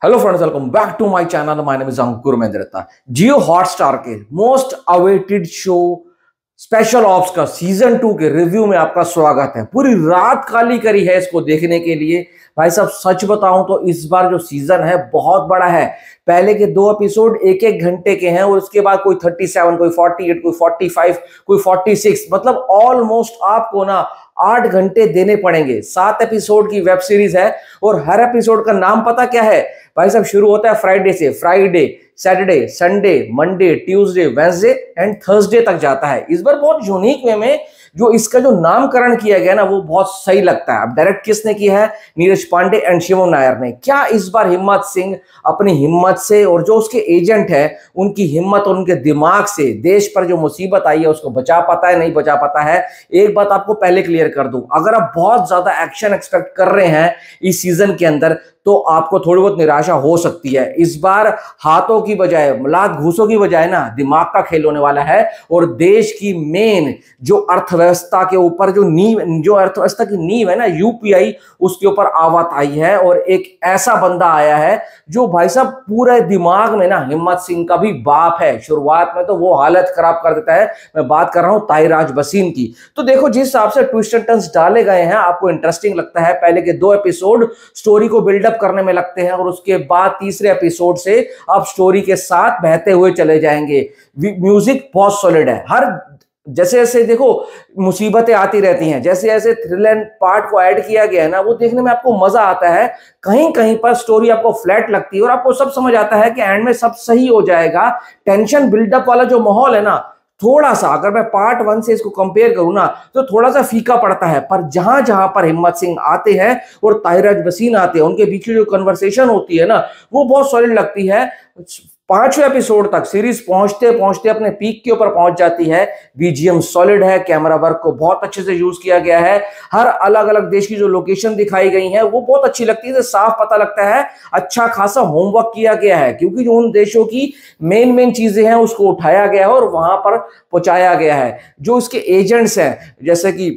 Hello friends, welcome back to my channel. My name is Ankur Mehndratta. Jio Hotstar के most awaited show Special Ops का season 2 के review में आपका स्वागत है। पूरी रात खाली करी है इसको देखने के लिए। भाई साहब सच बताऊं तो इस बार जो सीजन है बहुत बड़ा है। पहले के 2 एपिसोड एक एक घंटे के हैं और उसके बाद कोई 37, कोई 48, कोई 45, कोई 46, मतलब ऑलमोस्ट आपको ना 8 घंटे देने पड़ेंगे। 7 एपिसोड की वेब सीरीज है और हर एपिसोड का नाम पता क्या है भाई साहब? शुरू होता है फ्राइडे से। Friday, Saturday, Sunday, Monday, Tuesday, Wednesday and Thursday तक जाता है। इस बार बहुत यूनिक वे में जो इसका जो नामकरण किया गया ना वो बहुत सही लगता है। अब डायरेक्ट किसने किया है? नीरज पांडे एंड शिवम नायर ने। क्या इस बार हिम्मत सिंह अपनी हिम्मत से और जो उसके एजेंट है उनकी हिम्मत और उनके दिमाग से देश पर जो मुसीबत आई है उसको बचा पाता है, नहीं बचा पाता है? एक बात आपको पहले क्लियर कर दूं, अगर आप बहुत ज्यादा एक्शन एक्सपेक्ट कर रहे हैं इस सीजन के अंदर तो आपको थोड़ी बहुत निराशा हो सकती है। इस बार हाथों की बजाय, लात घूसों की बजाय ना दिमाग का खेल होने वाला है और देश की मेन जो अर्थव्यवस्था के ऊपर जो अर्थव्यवस्था की नींव है ना, यूपीआई, उसके ऊपर आवाज आई है और एक ऐसा बंदा आया है जो भाई साहब पूरे दिमाग में ना हिम्मत सिंह का भी बाप है। शुरुआत में तो वो हालत खराब कर देता है। मैं बात कर रहा हूं ताहिराज वसीम की। तो देखो जिस हिसाब से ट्विस्ट एंड टर्न्स डाले गए हैं आपको इंटरेस्टिंग लगता है। पहले के 2 एपिसोड स्टोरी को बिल्डअप करने में लगते हैं और उसके बाद तीसरे एपिसोड से आप स्टोरी के साथ बहते हुए चले जाएंगे। म्यूजिक बहुत सॉलिड है। हर जैसे जैसे देखो मुसीबतें आती रहती हैं, जैसे जैसे थ्रिल एंड पार्ट को ऐड किया गया है ना वो देखने में आपको मजा आता है। कहीं कहीं पर स्टोरी आपको फ्लैट लगती है और आपको सब समझ आता है कि एंड में सब सही हो जाएगा। टेंशन बिल्डअप वाला जो माहौल है ना, थोड़ा सा अगर मैं पार्ट 1 से इसको कंपेयर करूं ना तो थोड़ा सा फीका पड़ता है। पर जहां जहां पर हिम्मत सिंह आते हैं और ताहिराज वसीम आते हैं उनके बीच की जो कन्वर्सेशन होती है ना वो बहुत सॉलिड लगती है। 5वें एपिसोड तक सीरीज पहुंचते पहुंचते अपने पीक के ऊपर पहुंच जाती है। बीजीएम सॉलिड है, कैमरा वर्क को बहुत अच्छे से यूज किया गया है। हर अलग अलग देश की जो लोकेशन दिखाई गई है वो बहुत अच्छी लगती है। साफ पता लगता है अच्छा खासा होमवर्क किया गया है, क्योंकि जो उन देशों की मेन चीजें हैं उसको उठाया गया है और वहां पर पहुंचाया गया है। जो इसके एजेंट्स हैं जैसे कि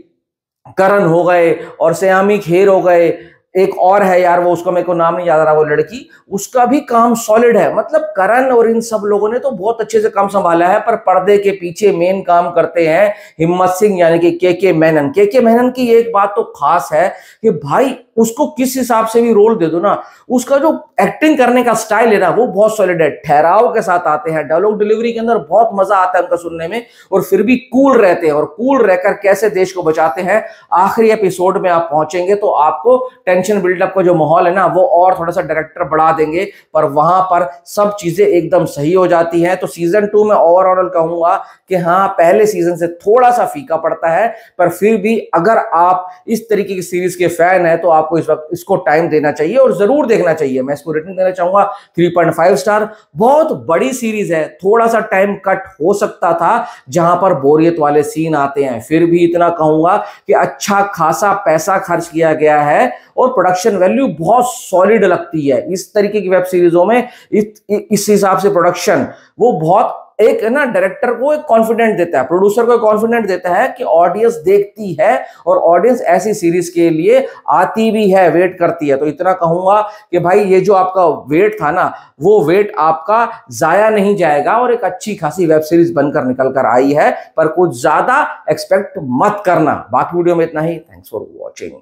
करण हो गए और सयामी खेर हो गए, एक और है यार वो उसका मेरे को नाम नहीं याद आ रहा, वो लड़की, उसका भी काम सॉलिड है। मतलब करण और इन सब लोगों ने तो बहुत अच्छे से काम संभाला है। पर पर्दे के पीछे मेन काम करते हैं हिम्मत सिंह यानी कि के मेनन। के मेनन की एक बात तो खास है कि भाई उसको किस हिसाब से भी रोल दे दो ना, उसका जो एक्टिंग करने का स्टाइल है ना वो बहुत सॉलिड है। ठहराव के साथ आते हैं, डायलॉग डिलीवरी के अंदर बहुत मजा आता है उनका सुनने में और फिर भी कूल रहते हैं। और कूल रहकर कैसे देश को बचाते हैं आखिरी एपिसोड में आप पहुंचेंगे तो आपको टेंशन बिल्डअप का जो माहौल है ना वो और थोड़ा सा डायरेक्टर बढ़ा देंगे, पर वहां पर सब चीजें एकदम सही हो जाती हैं। तो सीजन 2 में ओवरऑल कहूंगा कि हाँ पहले सीजन से थोड़ा सा फीका पड़ता है, पर फिर भी अगर आप इस तरीके की सीरीज के फैन है तो आपको इस वक्त इसको टाइम देना चाहिए और जरूर देखना चाहिए। मैं इसको रेटिंग देना चाहूंगा 3.5 स्टार। बहुत बड़ी सीरीज है, थोड़ा सा टाइम कट हो सकता था जहां पर बोरियत वाले सीन आते हैं, फिर भी इतना कहूंगा कि अच्छा खासा पैसा खर्च किया गया है और प्रोडक्शन वैल्यू बहुत सॉलिड लगती है। इस तरीके की वेब सीरीजों में इस हिसाब से प्रोडक्शन वो बहुत एक ना डायरेक्टर को एक कॉन्फिडेंट देता है, प्रोड्यूसर को एक कॉन्फिडेंट देता है कि ऑडियंस देखती है और ऑडियंस ऐसी सीरीज के लिए आती भी है, वेट करती है। तो इतना कहूंगा कि भाई ये जो आपका वेट था ना वो वेट आपका जाया नहीं जाएगा और एक अच्छी खासी वेब सीरीज बनकर निकल कर आई है। पर कुछ ज्यादा एक्सपेक्ट मत करना। बाकी वीडियो में इतना ही। Thanks for watching.